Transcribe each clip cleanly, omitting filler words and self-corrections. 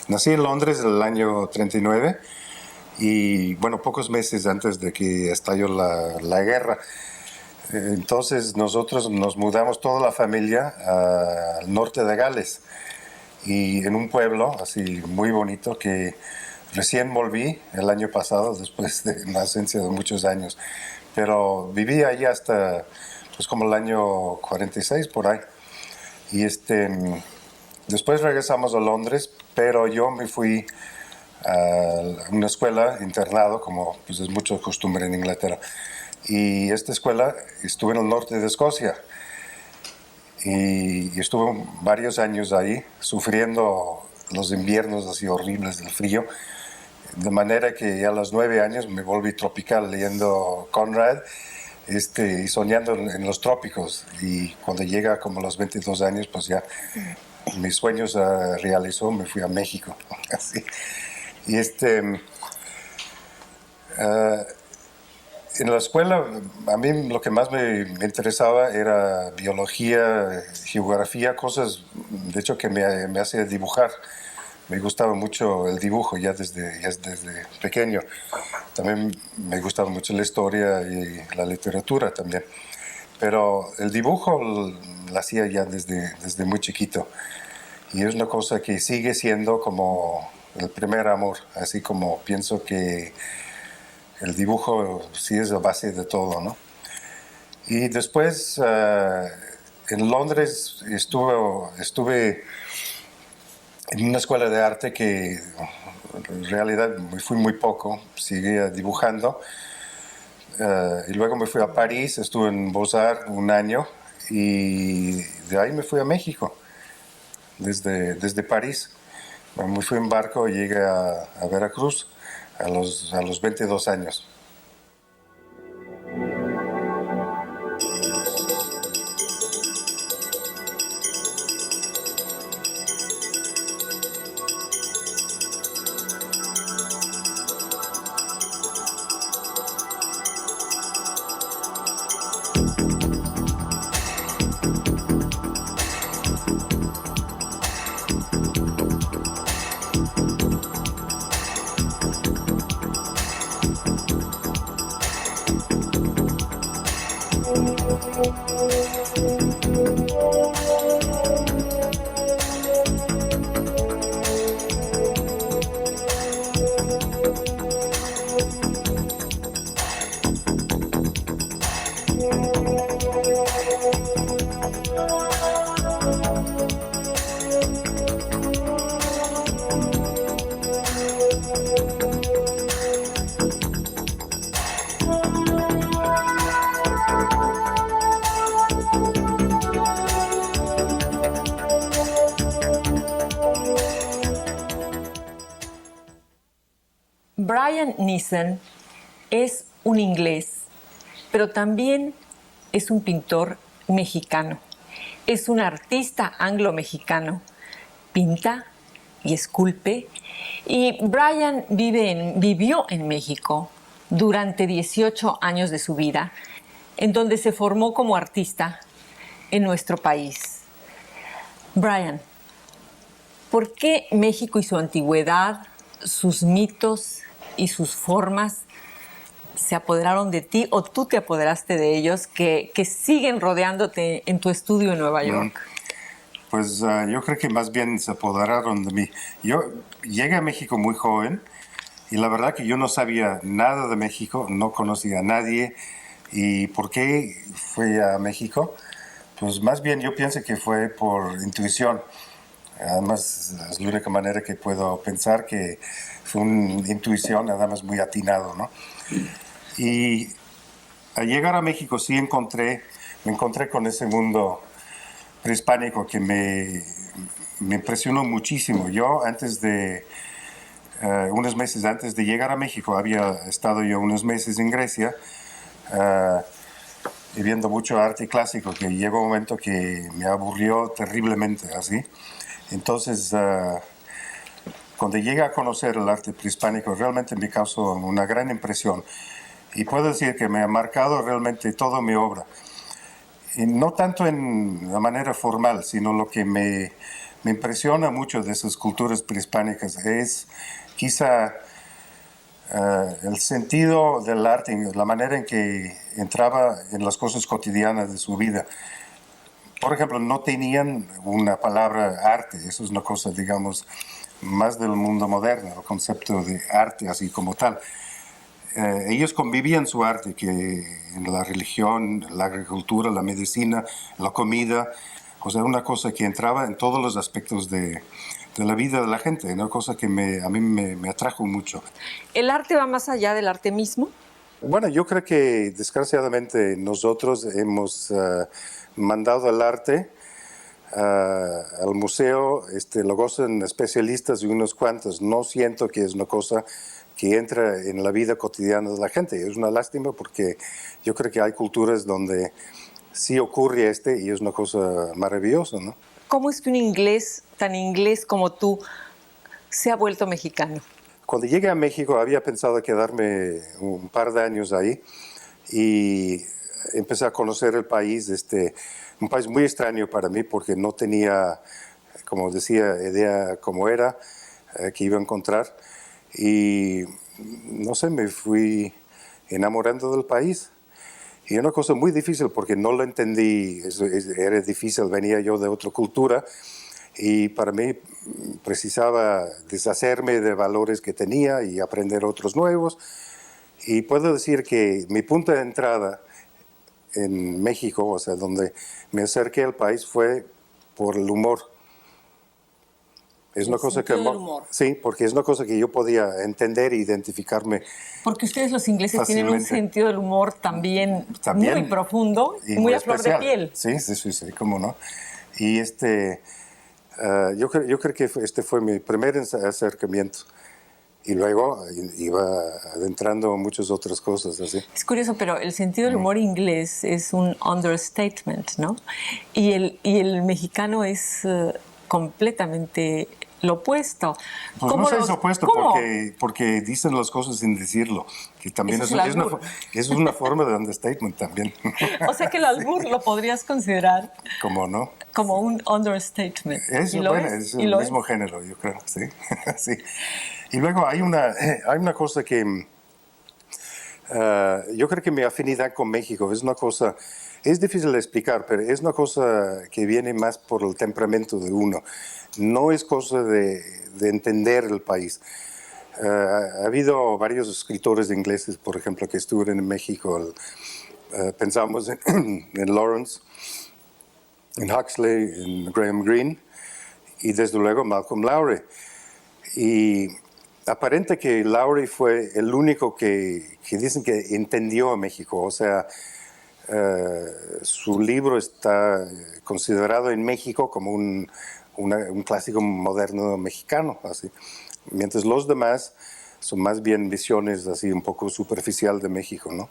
Nací en Londres en el año 39 y, bueno, pocos meses antes de que estalló la guerra. Entonces nosotros nos mudamos toda la familia al norte de Gales y en un pueblo así muy bonito que recién volví el año pasado después de una ausencia de muchos años. Pero viví allí hasta pues como el año 46 por ahí. Y después regresamos a Londres, pero yo me fui a una escuela internado, como pues es mucho costumbre en Inglaterra. Y esta escuela estuve en el norte de Escocia y estuve varios años ahí sufriendo los inviernos así horribles del frío, de manera que ya a los 9 años me volví tropical leyendo Conrad y soñando en los trópicos, y cuando llega como a los 22 años pues ya mis sueños se realizó, me fui a México. Así. Y en la escuela, a mí lo que más me interesaba era biología, geografía, cosas, de hecho, que me hacía dibujar. Me gustaba mucho el dibujo ya desde pequeño. También me gustaba mucho la historia y la literatura también. Pero el dibujo lo hacía ya desde muy chiquito. Y es una cosa que sigue siendo como el primer amor, así como pienso que el dibujo sí es la base de todo, ¿no? Y después en Londres estuve en una escuela de arte que en realidad me fui muy poco, seguía dibujando. Y luego me fui a París, estuve en Beaux-Arts un año y de ahí me fui a México, desde París. Me fui en barco y llegué a Veracruz a los 22 años. Brian Neeson es un inglés, pero también es un pintor mexicano. Es un artista anglo-mexicano. Pinta y esculpe. Y Brian vivió en México durante 18 años de su vida, en donde se formó como artista en nuestro país. Brian, ¿por qué México y su antigüedad, sus mitos y sus formas se apoderaron de ti, o tú te apoderaste de ellos, que siguen rodeándote en tu estudio en Nueva York? Pues yo creo que más bien se apoderaron de mí. Yo llegué a México muy joven y la verdad que yo no sabía nada de México, no conocía a nadie. ¿Y por qué fui a México? Pues más bien yo pienso que fue por intuición. Además, es la única manera que puedo pensar que fue una intuición, nada más muy atinado, ¿no? Y al llegar a México sí me encontré con ese mundo prehispánico que me impresionó muchísimo. Yo unos meses antes de llegar a México, había estado yo unos meses en Grecia y viendo mucho arte clásico, que llegó un momento que me aburrió terriblemente, así. Entonces, cuando llegué a conocer el arte prehispánico, realmente me causó una gran impresión. Y puedo decir que me ha marcado realmente toda mi obra. Y no tanto en la manera formal, sino lo que me me impresiona mucho de esas culturas prehispánicas es quizá el sentido del arte, la manera en que entraba en las cosas cotidianas de su vida. Por ejemplo, no tenían una palabra arte, eso es una cosa, digamos, más del mundo moderno, el concepto de arte así como tal. Ellos convivían su arte, que en la religión, la agricultura, la medicina, la comida, o sea, una cosa que entraba en todos los aspectos de la vida de la gente, una cosa que a mí me atrajo mucho. ¿El arte va más allá del arte mismo? Bueno, yo creo que desgraciadamente nosotros hemos mandado el arte al museo, lo gozan especialistas y unos cuantos. No siento que es una cosa que entra en la vida cotidiana de la gente. Es una lástima porque yo creo que hay culturas donde sí ocurre y es una cosa maravillosa, ¿no? ¿Cómo es que un inglés tan inglés como tú se ha vuelto mexicano? Cuando llegué a México había pensado quedarme un par de años ahí y empecé a conocer el país, un país muy extraño para mí porque no tenía, como decía, idea cómo era, que iba a encontrar. Y no sé, me fui enamorando del país. Y una cosa muy difícil porque no lo entendí, era difícil, venía yo de otra cultura y para mí precisaba deshacerme de valores que tenía y aprender otros nuevos. Y puedo decir que mi punto de entrada en México, o sea, donde me acerqué al país fue por el humor. Es una cosa que del humor. sí, porque es una cosa que yo podía entender e identificarme. Porque ustedes los ingleses tienen un Fácilmente. sentido del humor también muy profundo y muy a flor de especial. piel. Sí, cómo no. Y yo creo que este fue mi primer acercamiento. Y luego iba adentrando muchas otras cosas así. Es curioso, pero el sentido del humor inglés es un understatement, ¿no? Y el mexicano es completamente lo opuesto. Pues no sé, es opuesto porque dicen las cosas sin decirlo, que también es una forma de understatement también. O sea que el albur lo podrías considerar ¿Cómo no? como un understatement. Es el mismo género, yo creo, sí. Sí. Y luego hay una cosa que yo creo que mi afinidad con México es una cosa, es difícil de explicar, pero es una cosa que viene más por el temperamento de uno. No es cosa de entender el país. Ha habido varios escritores ingleses, por ejemplo, que estuvieron en México. Pensamos en Lawrence, en Huxley, en Graham Greene y desde luego Malcolm Lowry. Y aparente que Lowry fue el único que dicen que entendió a México. O sea, su libro está considerado en México como un clásico moderno mexicano, así. Mientras los demás son más bien visiones así un poco superficial de México, ¿no?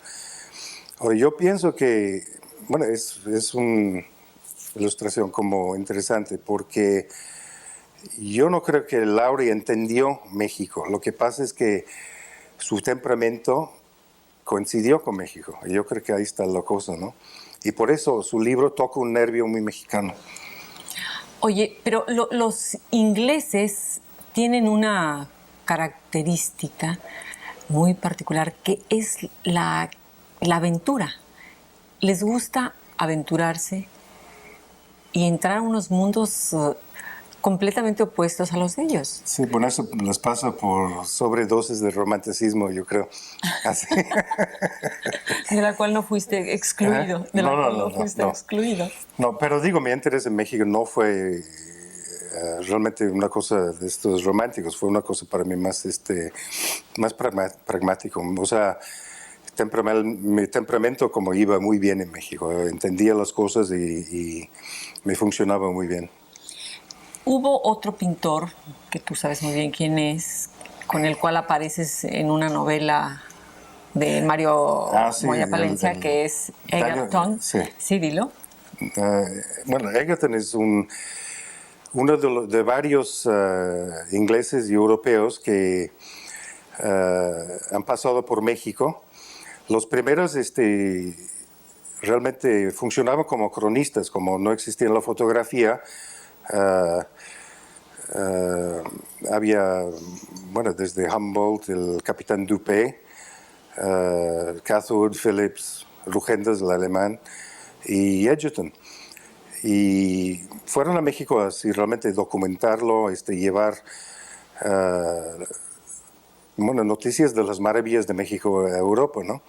Ahora, yo pienso que, bueno, es una ilustración como interesante porque yo no creo que Lowry entendió México. Lo que pasa es que su temperamento coincidió con México. Y yo creo que ahí está la cosa, ¿no? Y por eso su libro toca un nervio muy mexicano. Oye, pero los ingleses tienen una característica muy particular que es la aventura. Les gusta aventurarse y entrar a unos mundos completamente opuestos a los de ellos. Sí, bueno, eso les pasa por sobredosis de romanticismo, yo creo. Así. De la cual no fuiste excluido. De la cual no fuiste excluido. No, pero digo, mi interés en México no fue realmente una cosa de estos románticos, fue una cosa para mí más pragmático. O sea, mi temperamento como iba muy bien en México, entendía las cosas y me funcionaba muy bien. Hubo otro pintor, que tú sabes muy bien quién es, con el cual apareces en una novela de Mario Moya Palencia, que es Egerton. Sí, dilo. Bueno, Egerton es uno de varios ingleses y europeos que han pasado por México. Los primeros realmente funcionaban como cronistas, como no existía la fotografía. Había, bueno, desde Humboldt, el capitán Dupé, Catherwood, Phillips, Rugendas, el alemán, y Edgerton. Y fueron a México a así, realmente documentarlo, llevar bueno, noticias de las maravillas de México a Europa, ¿no?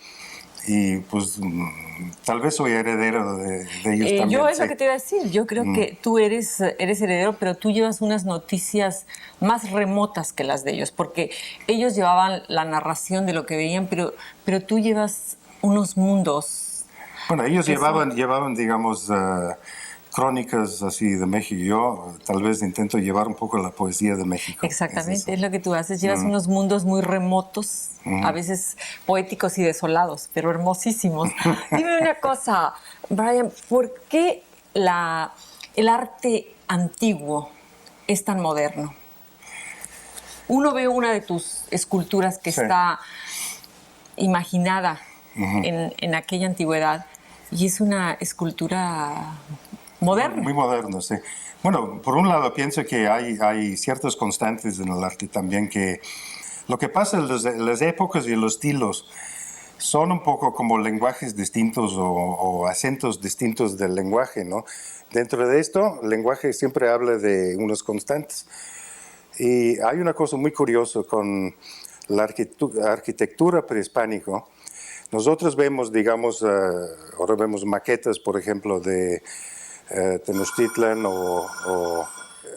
Y pues tal vez soy heredero de ellos también. Yo es sí. lo que te iba a decir. Yo creo que tú eres heredero, pero tú llevas unas noticias más remotas que las de ellos, porque ellos llevaban la narración de lo que veían, pero tú llevas unos mundos. Bueno, ellos que son- llevaban digamos, crónicas así de México. Yo tal vez intento llevar un poco la poesía de México. Exactamente, es eso. lo que tú haces. Llevas unos mundos muy remotos, a veces poéticos y desolados, pero hermosísimos. Dime una cosa, Brian, ¿por qué el arte antiguo es tan moderno? Uno ve una de tus esculturas que Sí. está imaginada en aquella antigüedad y es una escultura moderna. Muy moderno, sí. Bueno, por un lado pienso que hay ciertas constantes en el arte también que lo que pasa en las épocas y los estilos son un poco como lenguajes distintos o acentos distintos del lenguaje, ¿no? Dentro de esto, el lenguaje siempre habla de unas constantes. Y hay una cosa muy curiosa con la arquitectura prehispánica. Nosotros vemos, digamos, ahora vemos maquetas, por ejemplo, de Tenochtitlan o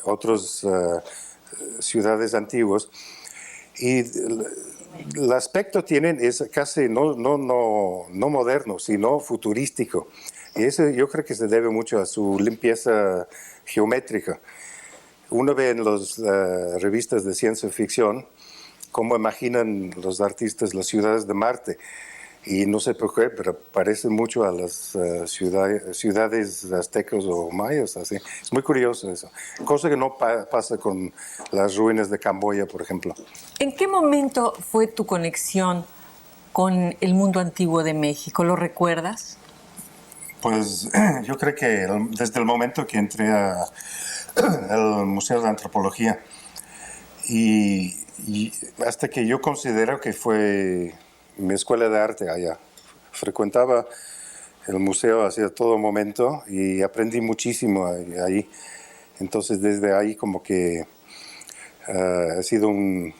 otras ciudades antiguas. Y el aspecto tienen es casi no moderno, sino futurístico. Y eso yo creo que se debe mucho a su limpieza geométrica. Uno ve en las revistas de ciencia ficción cómo imaginan los artistas las ciudades de Marte. Y no sé por qué, pero parece mucho a las ciudades aztecas o mayas. Así. Es muy curioso eso. Cosa que no pasa con las ruinas de Camboya, por ejemplo. ¿En qué momento fue tu conexión con el mundo antiguo de México? ¿Lo recuerdas? Pues yo creo que desde el momento que entré al Museo de Antropología y hasta que yo considero que fue mi escuela de arte allá. Frecuentaba el museo hacia todo momento y aprendí muchísimo ahí. Entonces desde ahí como que he sido un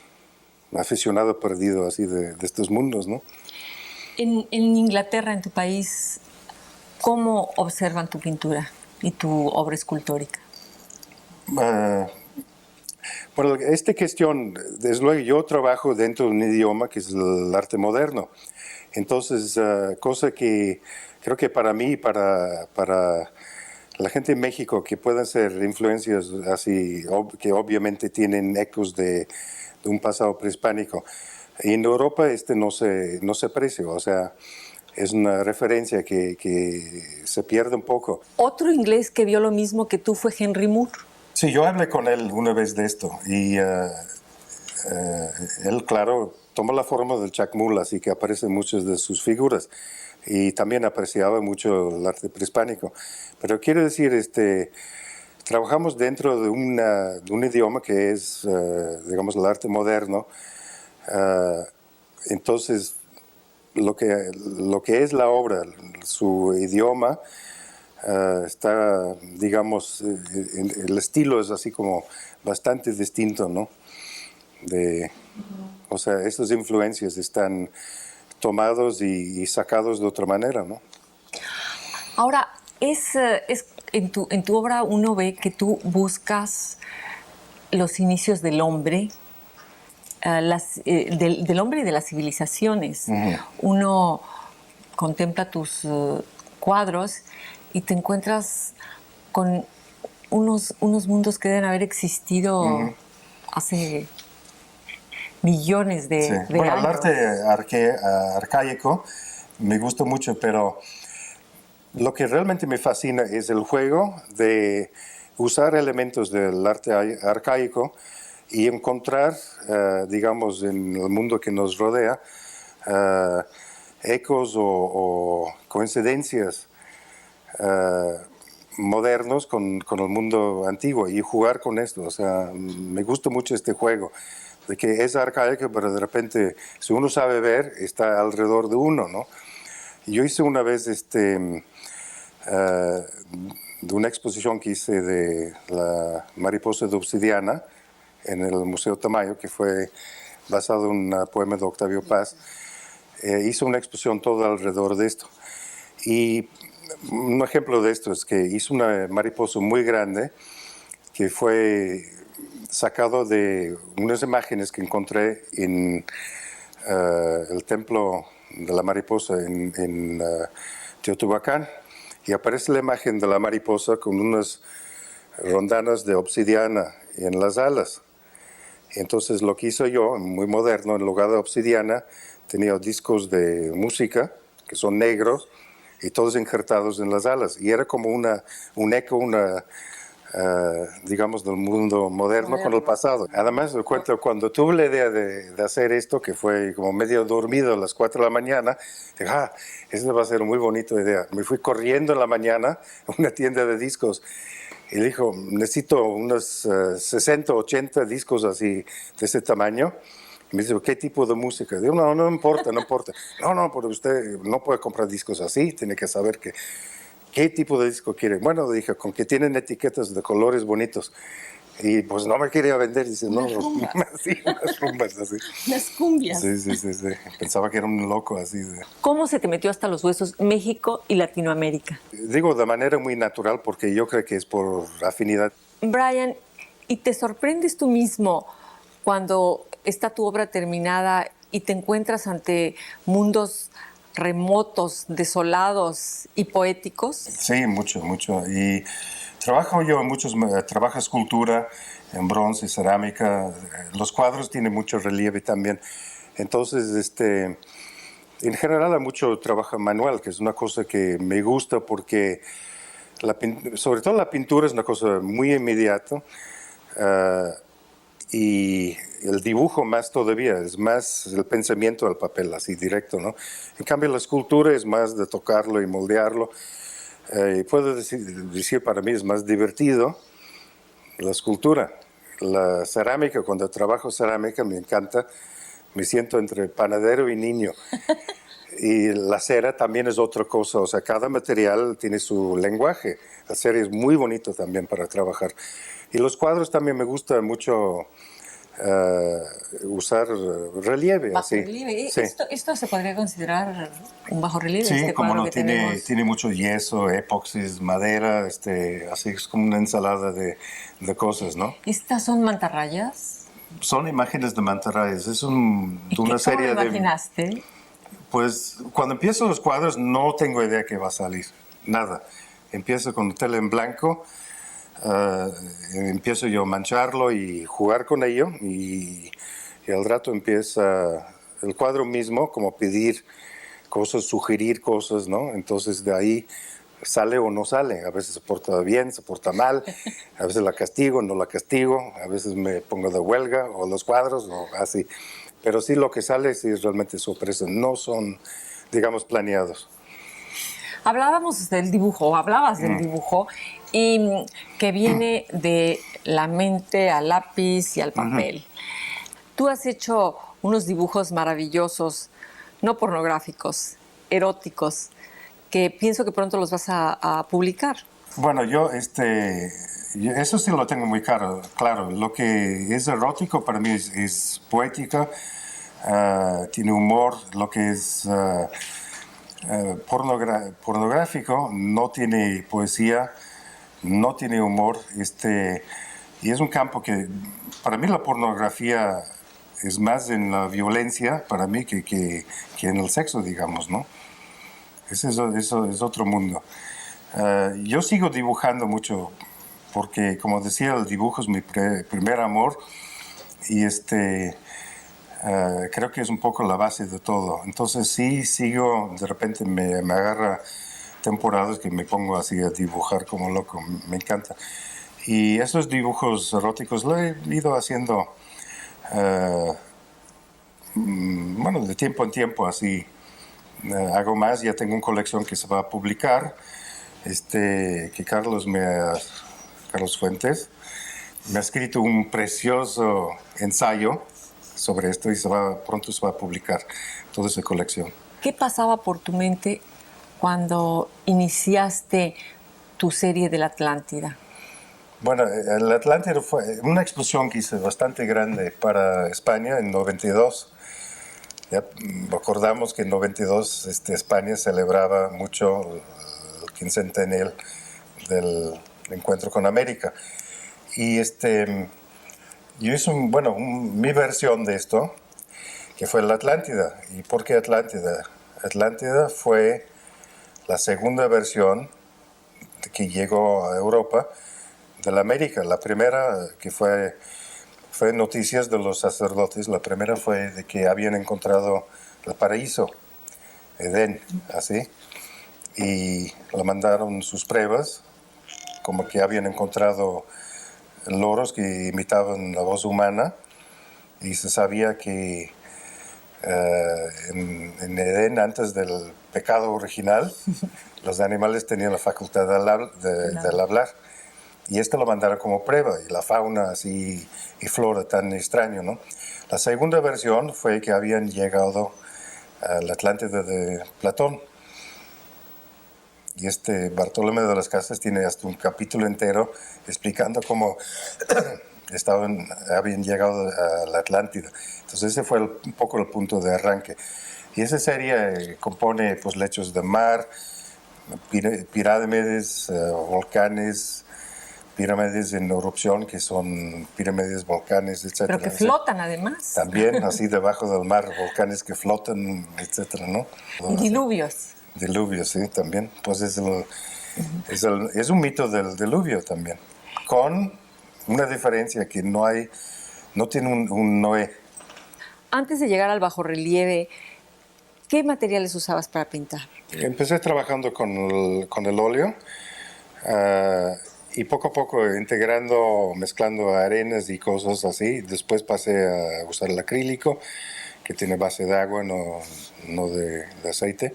aficionado perdido así de estos mundos, ¿no? En Inglaterra, en tu país, ¿cómo observan tu pintura y tu obra escultórica? Bueno, esta cuestión, desde luego yo trabajo dentro de un idioma que es el arte moderno. Entonces, cosa que creo que para mí, para la gente en México, que pueden ser influencias así, que obviamente tienen ecos de un pasado prehispánico. Y en Europa no se aprecia, o sea, es una referencia que se pierde un poco. Otro inglés que vio lo mismo que tú fue Henry Moore. Sí, yo hablé con él una vez de esto y él, claro, toma la forma del chacmul, así que aparecen muchas de sus figuras y también apreciaba mucho el arte prehispánico. Pero quiero decir, trabajamos dentro de un idioma que es, digamos, el arte moderno. Entonces, lo que es la obra, su idioma, está, digamos, el estilo es así como bastante distinto, ¿no? O sea, estas influencias están tomados y sacados de otra manera, ¿no? Ahora, en tu obra uno ve que tú buscas los inicios del hombre, del hombre y de las civilizaciones. Uno contempla tus cuadros y te encuentras con unos mundos que deben haber existido hace millones Sí. de Bueno, el años. arte arcaico me gusta mucho, pero lo que realmente me fascina es el juego de usar elementos del arte arcaico y encontrar, digamos, en el mundo que nos rodea, ecos o coincidencias modernos con el mundo antiguo y jugar con esto. O sea, me gusta mucho este juego, de que es arcaico, pero de repente, si uno sabe ver, está alrededor de uno, ¿no? Yo hice una vez de una exposición que hice de la mariposa de obsidiana en el Museo Tamayo, que fue basado en un poema de Octavio Paz. Hice una exposición todo alrededor de esto. Y un ejemplo de esto es que hice una mariposa muy grande que fue sacado de unas imágenes que encontré en el templo de la mariposa en Teotihuacán, y aparece la imagen de la mariposa con unas rondanas de obsidiana en las alas. Entonces lo que hice yo, muy moderno, en lugar de obsidiana, tenía discos de música que son negros y todos injertados en las alas. Y era como un eco, digamos, del mundo moderno con el pasado. Además, me cuento, cuando tuve la idea de hacer esto, que fue como medio dormido a las 4 de la mañana, dije, eso va a ser una muy bonita idea. Me fui corriendo en la mañana a una tienda de discos y dijo, necesito unos 60, 80 discos así, de ese tamaño. Me dice, ¿qué tipo de música? Digo, no importa, no importa. No, pero usted no puede comprar discos así, tiene que saber qué tipo de disco quiere. Bueno, dije, con que tienen etiquetas de colores bonitos. Y pues no me quería vender, dice, no, sí, unas rumbas así. Las cumbias. Sí. Pensaba que era un loco así. ¿Cómo se te metió hasta los huesos México y Latinoamérica? Digo, de manera muy natural, porque yo creo que es por afinidad. Brian, ¿y te sorprendes tú mismo cuando está tu obra terminada y te encuentras ante mundos remotos, desolados y poéticos? Sí, mucho. Y trabajo yo en muchos, trabajo escultura, en bronce, cerámica. Los cuadros tienen mucho relieve también. Entonces, en general hay mucho trabajo manual, que es una cosa que me gusta porque, sobre todo la pintura es una cosa muy inmediata. Y el dibujo más todavía, es más el pensamiento del papel, así directo, ¿no? En cambio la escultura es más de tocarlo y moldearlo. Y puedo decir para mí es más divertido la escultura. La cerámica, cuando trabajo cerámica me encanta, me siento entre panadero y niño. Y la cera también es otra cosa, o sea, cada material tiene su lenguaje. La cera es muy bonito también para trabajar. Y los cuadros también me gusta mucho usar relieve. Bajo así. relieve. Sí. ¿Esto se podría considerar un bajo relieve? Sí, este como cuadro no, que tiene, tenemos. tiene mucho yeso, epoxis, madera, así es como una ensalada de cosas, ¿no? ¿Estas son mantarrayas? Son imágenes de mantarrayas, es ¿Y una serie ¿Cómo lo de... imaginaste? Pues cuando empiezo los cuadros no tengo idea qué va a salir, nada. Empiezo con tela en blanco, empiezo yo a mancharlo y jugar con ello y al rato empieza el cuadro mismo como pedir cosas, sugerir cosas, ¿no? Entonces de ahí sale o no sale. A veces se porta bien, se porta mal, a veces la castigo, no la castigo, a veces me pongo de huelga o los cuadros o así. Pero sí lo que sale sí es realmente sorpresa, no son, digamos, planeados. Hablabas del dibujo, y que viene de la mente al lápiz y al papel. Tú has hecho unos dibujos maravillosos, no pornográficos, eróticos, que pienso que pronto los vas a publicar. Bueno, eso sí lo tengo muy claro. Lo que es erótico para mí es poética, tiene humor. Lo que es pornográfico no tiene poesía, no tiene humor. Y es un campo que, para mí la pornografía es más en la violencia, para mí, que en el sexo, digamos, ¿no? Eso es otro mundo. Yo sigo dibujando mucho porque, como decía, el dibujo es mi primer amor y creo que es un poco la base de todo. Entonces sí sigo, de repente me agarra temporadas que me pongo así a dibujar como loco, me encanta. Y esos dibujos eróticos lo he ido haciendo, bueno, de tiempo en tiempo así. Hago más, ya tengo una colección que se va a publicar. que Carlos Fuentes me ha escrito un precioso ensayo sobre esto y pronto se va a publicar toda esa colección. ¿Qué pasaba por tu mente cuando iniciaste tu serie de la Atlántida? Bueno, el Atlántida fue una explosión que hice bastante grande para España en 92. Ya recordamos que en 92 España celebraba mucho el quincentennial del encuentro con América. Y yo hice mi versión de esto, que fue la Atlántida. ¿Y por qué Atlántida? Atlántida fue la segunda versión que llegó a Europa de la América. La primera, que fue noticias de los sacerdotes, la primera fue de que habían encontrado el paraíso, Edén, así, y le mandaron sus pruebas, como que habían encontrado loros que imitaban la voz humana, y se sabía que en Edén, antes del pecado original, los animales tenían la facultad de hablar. Y esto lo mandaron como prueba, y la fauna así y flora tan extraño, ¿no? La segunda versión fue que habían llegado a la Atlántida de Platón. Y Bartolomé de las Casas tiene hasta un capítulo entero explicando cómo habían llegado a la Atlántida. Entonces ese fue un poco el punto de arranque. Y esa serie compone pues lechos de mar, pirámides, volcanes, pirámides en erupción, que son pirámides, volcanes, etc. Pero que flotan además. También, así debajo del mar, volcanes que flotan, etc., ¿no? Y diluvios. Diluvios, sí, también. Pues es un mito del diluvio también, con una diferencia que no tiene un Noé. Antes de llegar al bajorrelieve, ¿qué materiales usabas para pintar? Empecé trabajando con el óleo y poco a poco mezclando arenas y cosas así. Después pasé a usar el acrílico, que tiene base de agua, no de aceite.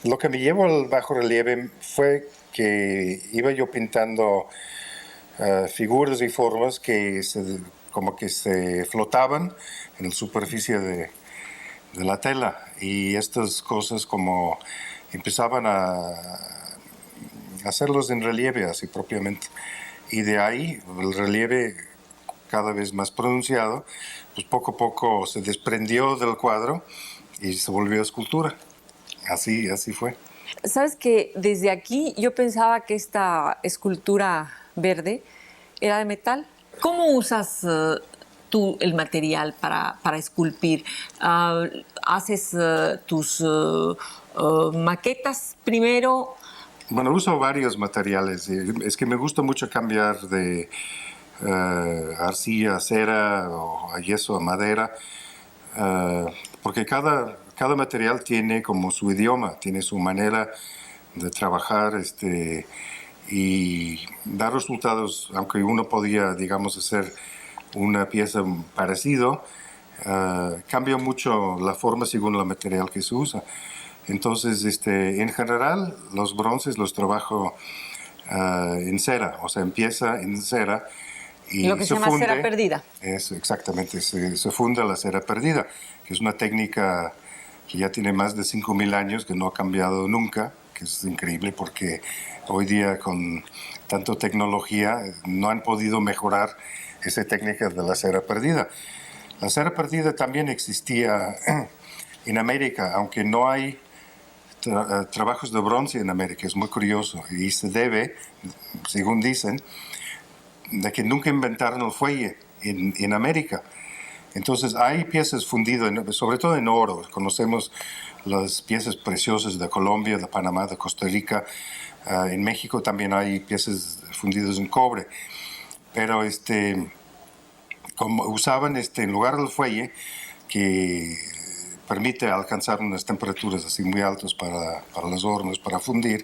Lo que me llevó al bajorrelieve fue que iba yo pintando figuras y formas que como que se flotaban en la superficie de la tela, y estas cosas como empezaban a hacerlos en relieve así propiamente, y de ahí el relieve cada vez más pronunciado, pues poco a poco se desprendió del cuadro y se volvió escultura. Así fue. Sabes que desde aquí yo pensaba que esta escultura verde era de metal. ¿Cómo usas tú el material para esculpir? ¿Haces tus maquetas primero? Bueno, uso varios materiales. Es que me gusta mucho cambiar de arcilla a cera, o a yeso a madera, porque cada material tiene como su idioma, tiene su manera de trabajar, y dar resultados. Aunque uno podía, digamos, hacer una pieza parecido, cambia mucho la forma según el material que se usa. Entonces, en general, los bronces los trabajo en cera, o sea, empieza en cera y lo que se llama cera perdida. Eso, exactamente, se funda la cera perdida, que es una técnica que ya tiene más de 5.000 años, que no ha cambiado nunca, que es increíble porque hoy día con tanta tecnología no han podido mejorar esa técnica de la cera perdida. La cera perdida también existía en América, aunque no hay trabajos de bronce en América. Es muy curioso, y se debe, según dicen, de que nunca inventaron el fuelle en América. Entonces hay piezas fundidas, sobre todo en oro. Conocemos las piezas preciosas de Colombia, de Panamá, de Costa Rica. En México también hay piezas fundidas en cobre. Pero como usaban en lugar del fuelle, que permite alcanzar unas temperaturas así muy altas para los hornos, para fundir,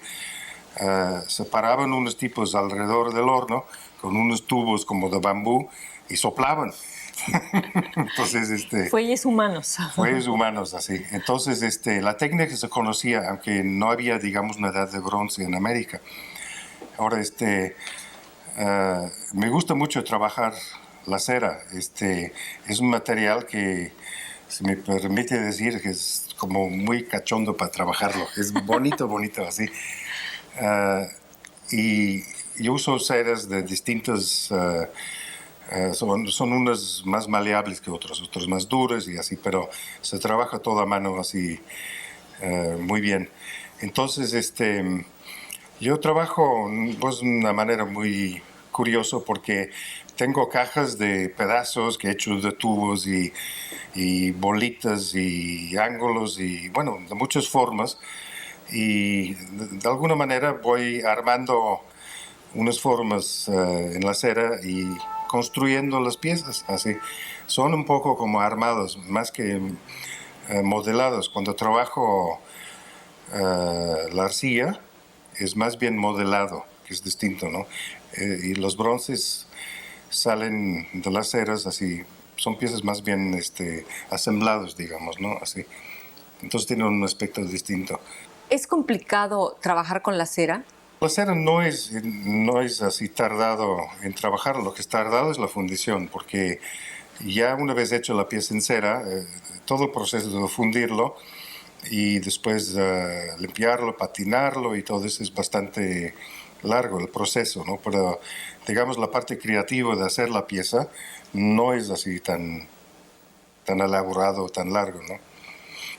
separaban unos tipos alrededor del horno con unos tubos como de bambú y soplaban. Entonces, Fuelles humanos. fuegos humanos, así. Entonces, la técnica se conocía, aunque no había, digamos, una edad de bronce en América. Ahora, me gusta mucho trabajar la cera. Es un material que, si me permite decir, que es como muy cachondo para trabajarlo. Es bonito, bonito, así. Ah, y yo uso ceras de distintos... son unas más maleables que otras más duras y así, pero se trabaja todo a mano así muy bien. Entonces, yo trabajo pues, de una manera muy curiosa porque tengo cajas de pedazos que he hecho de tubos y bolitas y ángulos y, bueno, de muchas formas. Y de alguna manera voy armando unas formas en la cera y construyendo las piezas. Así son un poco como armados, más que modelados. Cuando trabajo la arcilla es más bien modelado, que es distinto, ¿no? Y los bronces salen de las ceras así, son piezas más bien asemblados, digamos, ¿no? Así. Entonces tienen un aspecto distinto. ¿Es complicado trabajar con la cera? La cera no es así tardado en trabajar, lo que es tardado es la fundición, porque ya una vez hecho la pieza en cera, todo el proceso de fundirlo y después limpiarlo, patinarlo y todo eso es bastante largo el proceso, ¿no? Pero digamos la parte creativa de hacer la pieza no es así tan elaborado, tan largo, ¿no?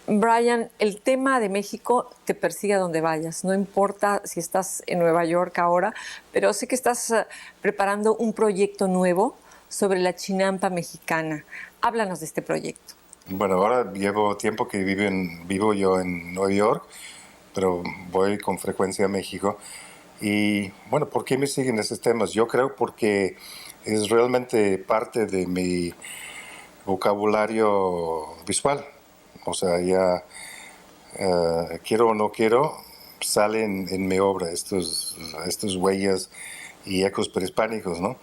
Brian, el tema de México te persigue a donde vayas. No importa si estás en Nueva York ahora, pero sé que estás preparando un proyecto nuevo sobre la chinampa mexicana. Háblanos de este proyecto. Bueno, ahora llevo tiempo que vivo yo en Nueva York, pero voy con frecuencia a México. Y bueno, ¿por qué me siguen esos temas? Yo creo porque es realmente parte de mi vocabulario visual. O sea, ya quiero o no quiero, salen en mi obra estos huellas y ecos prehispánicos, ¿no?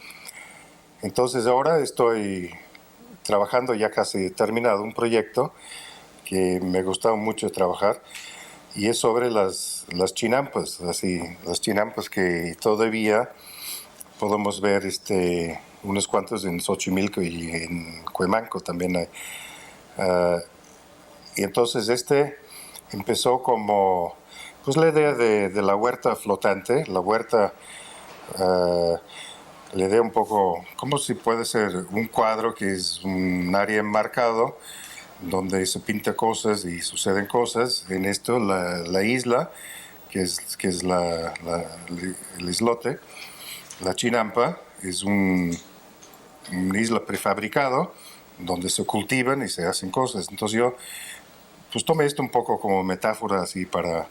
Entonces ahora estoy trabajando, ya casi terminado, un proyecto que me gustaba mucho trabajar y es sobre las chinampas, así, las chinampas que todavía podemos ver unos cuantos en Xochimilco y en Cuemanco también hay. Y entonces empezó como pues la idea de la huerta flotante, la huerta, uh, la idea un poco como si puede ser un cuadro que es un área enmarcado donde se pinta cosas y suceden cosas. En esto la isla, que es el islote, la chinampa, es una isla prefabricado donde se cultivan y se hacen cosas. Entonces yo pues tomé esto un poco como metáfora así para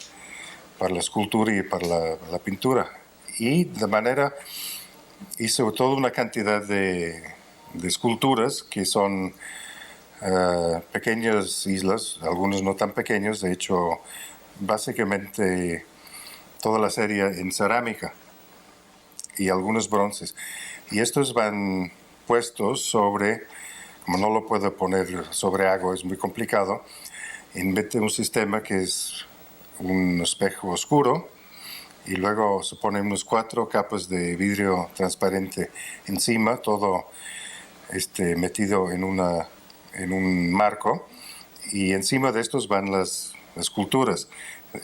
la escultura y para la pintura. Y de manera hice toda una cantidad de esculturas que son pequeñas islas, algunos no tan pequeños, de hecho básicamente toda la serie en cerámica y algunos bronces. Y estos van puestos sobre, como no lo puedo poner sobre agua, es muy complicado, invente un sistema que es un espejo oscuro y luego se ponen unos 4 capas de vidrio transparente encima, todo metido en un marco, y encima de estos van las esculturas.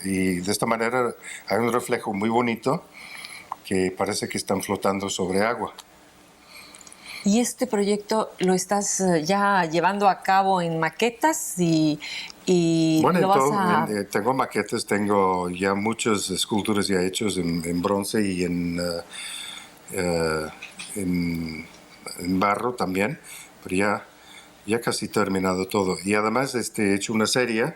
Y de esta manera hay un reflejo muy bonito que parece que están flotando sobre agua. ¿Y este proyecto lo estás ya llevando a cabo en maquetas y Bueno, lo vas a...? tengo maquetas, tengo ya muchas esculturas ya hechas en bronce y en barro también, pero ya casi terminado todo. Y además he hecho una serie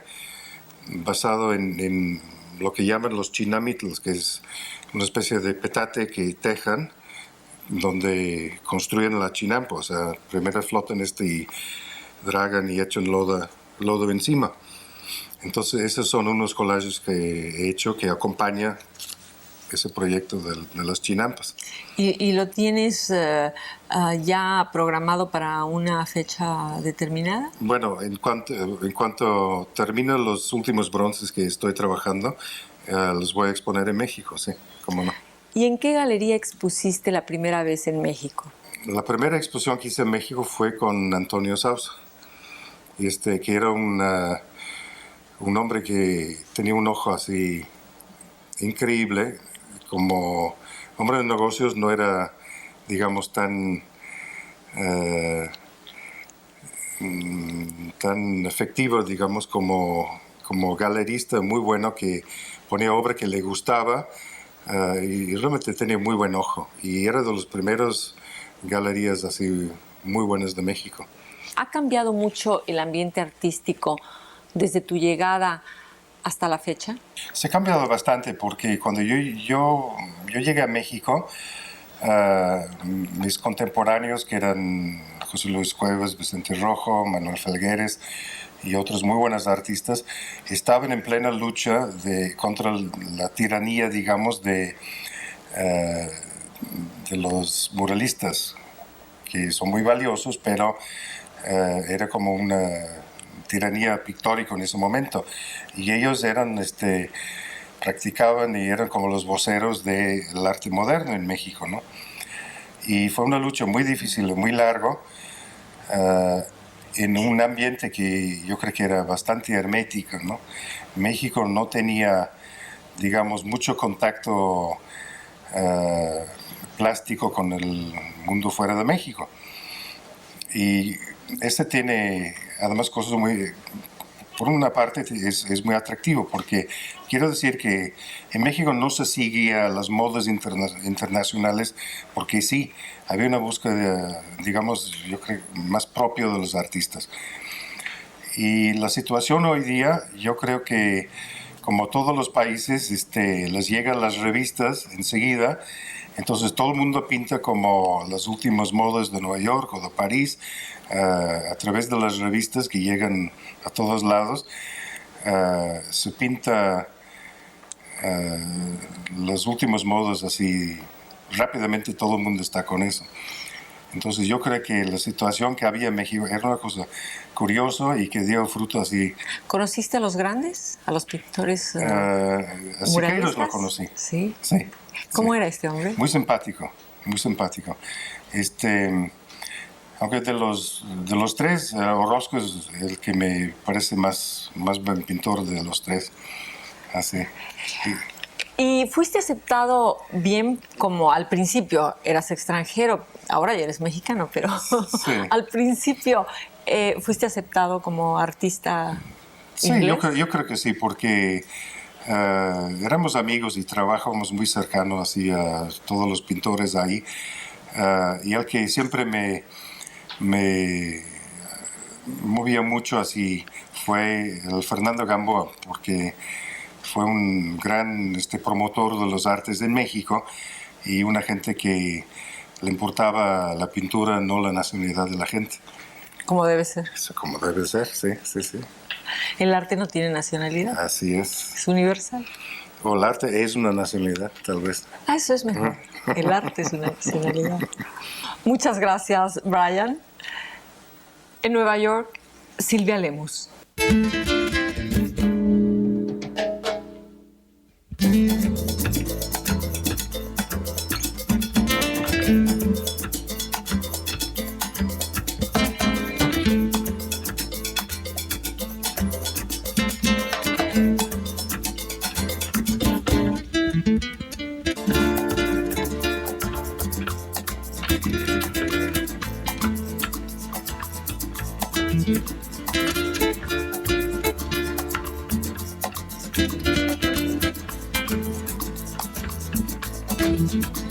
basado en lo que llaman los chinamitls, que es una especie de petate que tejan, donde construyen la chinampa. O sea, primero flotan y dragan y echan lodo encima. Entonces, esos son unos collages que he hecho que acompaña ese proyecto de las chinampas. ¿Y lo tienes ya programado para una fecha determinada? Bueno, en cuanto termine los últimos bronces que estoy trabajando, los voy a exponer en México, sí, cómo no. ¿Y en qué galería expusiste la primera vez en México? La primera exposición que hice en México fue con Antonio Sousa, que era un hombre que tenía un ojo así increíble. Como hombre de negocios no era, digamos, tan efectivo, digamos, como galerista muy bueno, que ponía obra que le gustaba, y realmente tenía muy buen ojo. Y era de los primeros galerías así muy buenas de México. ¿Ha cambiado mucho el ambiente artístico desde tu llegada hasta la fecha? Se ha cambiado bastante porque cuando yo llegué a México, mis contemporáneos, que eran José Luis Cuevas, Vicente Rojo, Manuel Felgueres y otros muy buenos artistas, estaban en plena lucha contra la tiranía, digamos, de los muralistas, que son muy valiosos, pero era como una tiranía pictórica en ese momento. Y ellos practicaban y eran como los voceros del arte moderno en México, ¿no? Y fue una lucha muy difícil, muy largo, en un ambiente que yo creo que era bastante hermético, ¿no? México no tenía, digamos, mucho contacto plástico con el mundo fuera de México. Y tiene además cosas muy... Por una parte es muy atractivo porque quiero decir que en México no se seguía las modas internacionales porque sí, había una búsqueda, digamos, yo creo, más propio de los artistas. Y la situación hoy día, yo creo que como todos los países, les llegan las revistas enseguida. Entonces todo el mundo pinta como las últimas modas de Nueva York o de París, a través de las revistas que llegan a todos lados. Se pinta las últimas modas así rápidamente, todo el mundo está con eso. Entonces yo creo que la situación que había en México era una cosa curiosa y que dio fruto así. ¿Conociste a los grandes? ¿A los pintores A Siqueiros lo conocí. Sí. Sí. ¿Cómo sí. era este hombre? Muy simpático, muy simpático. Aunque de los tres, Orozco es el que me parece más buen pintor de los tres. Así. ¿Y fuiste aceptado bien como al principio? Eras extranjero, ahora ya eres mexicano, pero sí. Al principio fuiste aceptado como artista inglés. Sí, yo creo que sí, porque éramos amigos y trabajábamos muy cercanos así a todos los pintores ahí. Y el que siempre me movía mucho así fue el Fernando Gamboa, porque fue un gran promotor de los artes en México y una gente que le importaba la pintura, no la nacionalidad de la gente. Como debe ser. Como debe ser, sí. El arte no tiene nacionalidad. Así es. Es universal. O el arte es una nacionalidad, tal vez. Eso es mejor. El arte es una nacionalidad. Muchas gracias, Brian. En Nueva York, Silvia Lemus. Thank you.